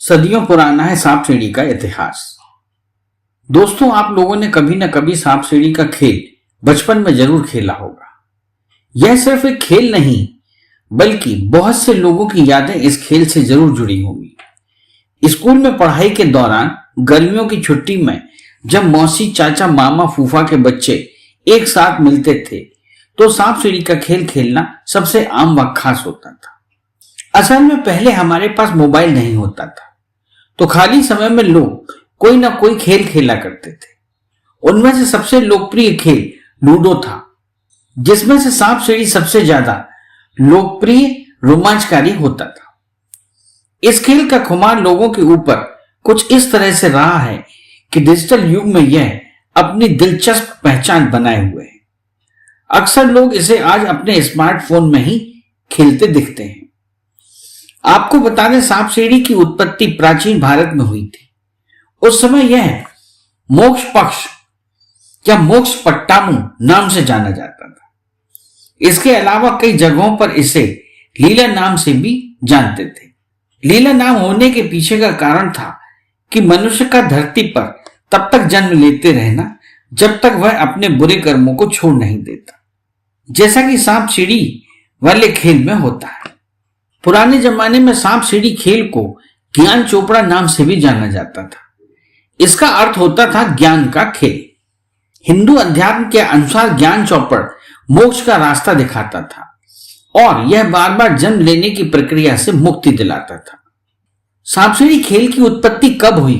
सदियों पुराना है सांप सीढ़ी का इतिहास। दोस्तों, आप लोगों ने कभी न कभी सांप सीढ़ी का खेल बचपन में जरूर खेला होगा। यह सिर्फ एक खेल नहीं बल्कि बहुत से लोगों की यादें इस खेल से जरूर जुड़ी होंगी। स्कूल में पढ़ाई के दौरान गर्मियों की छुट्टी में जब मौसी, चाचा, मामा, फूफा के बच्चे एक साथ मिलते थे तो सांप सीढ़ी का खेल खेलना सबसे आम व खास होता था। असल में पहले हमारे पास मोबाइल नहीं होता था, तो खाली समय में लोग कोई ना कोई खेल खेला करते थे। उनमें से सबसे लोकप्रिय खेल लूडो था, जिसमें से सांप सीढ़ी सबसे ज्यादा लोकप्रिय रोमांचकारी होता था। इस खेल का खुमार लोगों के ऊपर कुछ इस तरह से रहा है कि डिजिटल युग में यह अपनी दिलचस्प पहचान बनाए हुए है। अक्सर लोग इसे आज अपने स्मार्टफोन में ही खेलते दिखते हैं। आपको बता दें, सांप सीढ़ी की उत्पत्ति प्राचीन भारत में हुई थी। उस समय यह मोक्ष पक्ष या मोक्ष पट्टामू नाम से जाना जाता था। इसके अलावा कई जगहों पर इसे लीला नाम से भी जानते थे। लीला नाम होने के पीछे का कारण था कि मनुष्य का धरती पर तब तक जन्म लेते रहना जब तक वह अपने बुरे कर्मों को छोड़ नहीं देता, जैसा कि सांप सीढ़ी वाले खेल में होता है। पुराने जमाने में सांप सीढ़ी खेल को ज्ञान चोपड़ा नाम से भी जाना जाता था। इसका अर्थ होता था ज्ञान का खेल। हिंदू अध्यात्म के अनुसार ज्ञान चौपड़ मोक्ष का रास्ता दिखाता था और यह बार बार जन्म लेने की प्रक्रिया से मुक्ति दिलाता था। सांप सीढ़ी खेल की उत्पत्ति कब हुई,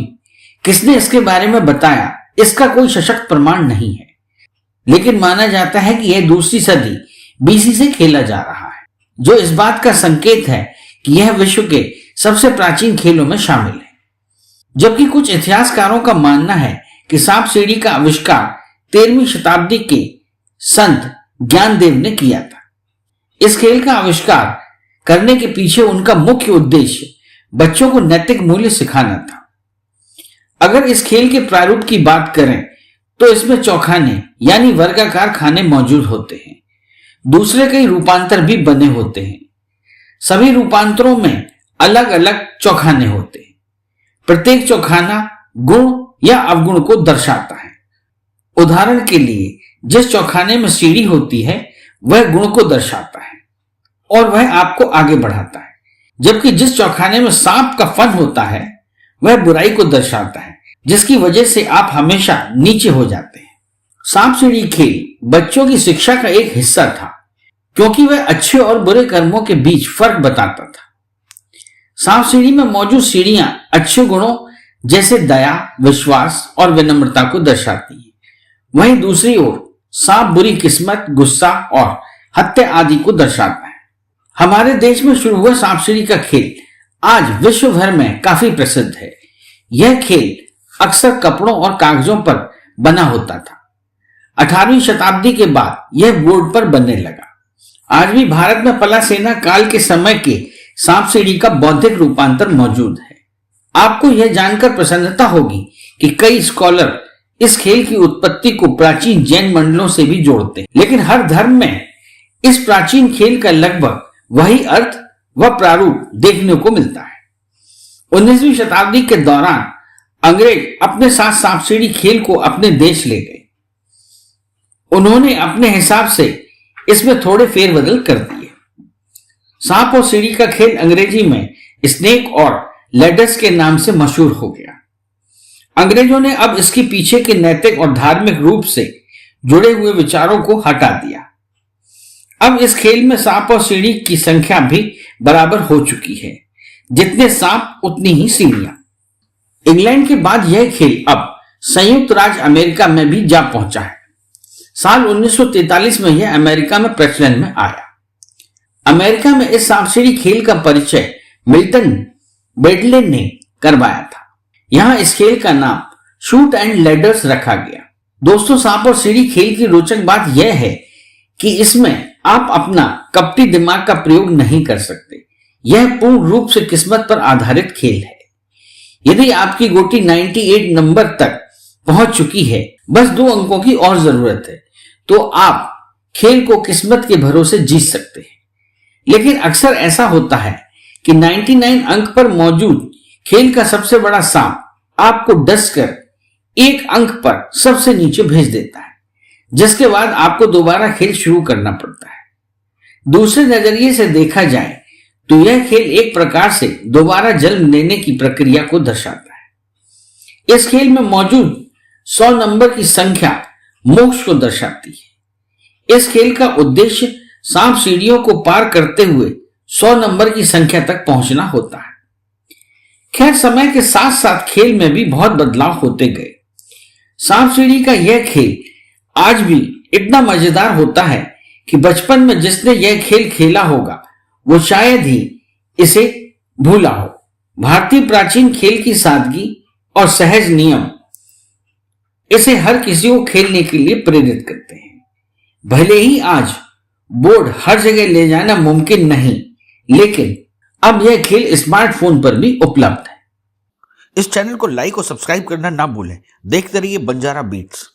किसने इसके बारे में बताया, इसका कोई सशक्त प्रमाण नहीं है, लेकिन माना जाता है कि यह दूसरी सदी बीसी से खेला जा रहा है, जो इस बात का संकेत है कि यह विश्व के सबसे प्राचीन खेलों में शामिल है। जबकि कुछ इतिहासकारों का मानना है कि सांप सीढ़ी का आविष्कार 13वीं शताब्दी के संत ज्ञानदेव ने किया था। इस खेल का आविष्कार करने के पीछे उनका मुख्य उद्देश्य बच्चों को नैतिक मूल्य सिखाना था। अगर इस खेल के प्रारूप की बात करें तो इसमें चौखाने यानी वर्गाकार खाने मौजूद होते हैं। दूसरे कई रूपांतर भी बने होते हैं। सभी रूपांतरों में अलग अलग चौखाने होते हैं। प्रत्येक चौखाना गुण या अवगुण को दर्शाता है। उदाहरण के लिए, जिस चौखाने में सीढ़ी होती है वह गुण को दर्शाता है और वह आपको आगे बढ़ाता है, जबकि जिस चौखाने में सांप का फन होता है वह बुराई को दर्शाता है, जिसकी वजह से आप हमेशा नीचे हो जाते हैं। सांप सीढ़ी खेल बच्चों की शिक्षा का एक हिस्सा था, क्योंकि वह अच्छे और बुरे कर्मों के बीच फर्क बताता था। सांप सीढ़ी में मौजूद सीढ़ियां अच्छे गुणों जैसे दया, विश्वास और विनम्रता को दर्शाती हैं। वहीं दूसरी ओर सांप बुरी किस्मत, गुस्सा और हत्या आदि को दर्शाता है। हमारे देश में शुरू हुआ सांप सीढ़ी का खेल आज विश्व भर में काफी प्रसिद्ध है। यह खेल अक्सर कपड़ों और कागजों पर बना होता था। 18वीं शताब्दी के बाद यह बोर्ड पर बनने लगा। आज भी भारत में पला सेना काल के समय के सांप सीढ़ी का बौद्धिक रूपांतर मौजूद है। आपको यह जानकर प्रसन्नता होगी कि कई स्कॉलर इस खेल की उत्पत्ति को प्राचीन जैन मंडलों से भी जोड़ते हैं, लेकिन हर धर्म में इस प्राचीन खेल का लगभग वही अर्थ व प्रारूप देखने को मिलता है। 19वीं शताब्दी के दौरान अंग्रेज अपने साथ सांप सीढ़ी खेल को अपने देश ले गए। उन्होंने अपने हिसाब से इसमें थोड़े फेरबदल कर दिए। सांप और सीढ़ी का खेल अंग्रेजी में स्नेक और लैडर्स के नाम से मशहूर हो गया। अंग्रेजों ने अब इसके पीछे के नैतिक और धार्मिक रूप से जुड़े हुए विचारों को हटा दिया। अब इस खेल में सांप और सीढ़ी की संख्या भी बराबर हो चुकी है। जितने सांप उतनी ही सीढ़ियां। इंग्लैंड के बाद यह खेल अब संयुक्त राज्य अमेरिका में भी जा पहुंचा है। साल 1943 में यह अमेरिका में प्रचलन में आया। अमेरिका में इस सांप सीढ़ी खेल का परिचय मिल्टन बेडले ने करवाया था। यहां इस खेल का नाम शूट एंड लैडर्स रखा गया। दोस्तों, सांप और सीढ़ी खेल की रोचक बात यह है कि इसमें आप अपना कपटी दिमाग का प्रयोग नहीं कर सकते। यह पूर्ण रूप से किस्मत पर आधारित खेल है। यदि आपकी गोटी 98 नंबर तक पहुंच चुकी है, बस 2 अंकों की और जरूरत है, तो आप खेल को किस्मत के भरोसे जीत सकते हैं। लेकिन अक्सर ऐसा होता है कि 99 अंक पर मौजूद खेल का सबसे बड़ा सांप आपको डसकर एक अंक पर सबसे नीचे भेज देता है, जिसके बाद आपको दोबारा खेल शुरू करना पड़ता है। दूसरे नजरिए से देखा जाए तो यह खेल एक प्रकार से दोबारा जन्म लेने की प्रक्रिया को दर्शाता है। इस खेल में मौजूद 100 नंबर की संख्या मोक्ष को दर्शाती है। इस खेल का उद्देश्य सांप सीढ़ियों को पार करते हुए 100 नंबर की संख्या तक पहुंचना होता है। खैर, समय के साथ साथ खेल में भी बहुत बदलाव होते गए। सांप सीढ़ी का यह खेल आज भी इतना मजेदार होता है कि बचपन में जिसने यह खेल खेला होगा वो शायद ही इसे भूला हो। भारतीय प्राचीन खेल की सादगी और सहज नियम इसे हर किसी को खेलने के लिए प्रेरित करते हैं। भले ही आज बोर्ड हर जगह ले जाना मुमकिन नहीं, लेकिन अब यह खेल स्मार्टफोन पर भी उपलब्ध है। इस चैनल को लाइक और सब्सक्राइब करना ना भूलें। देखते रहिए बंजारा बीट्स।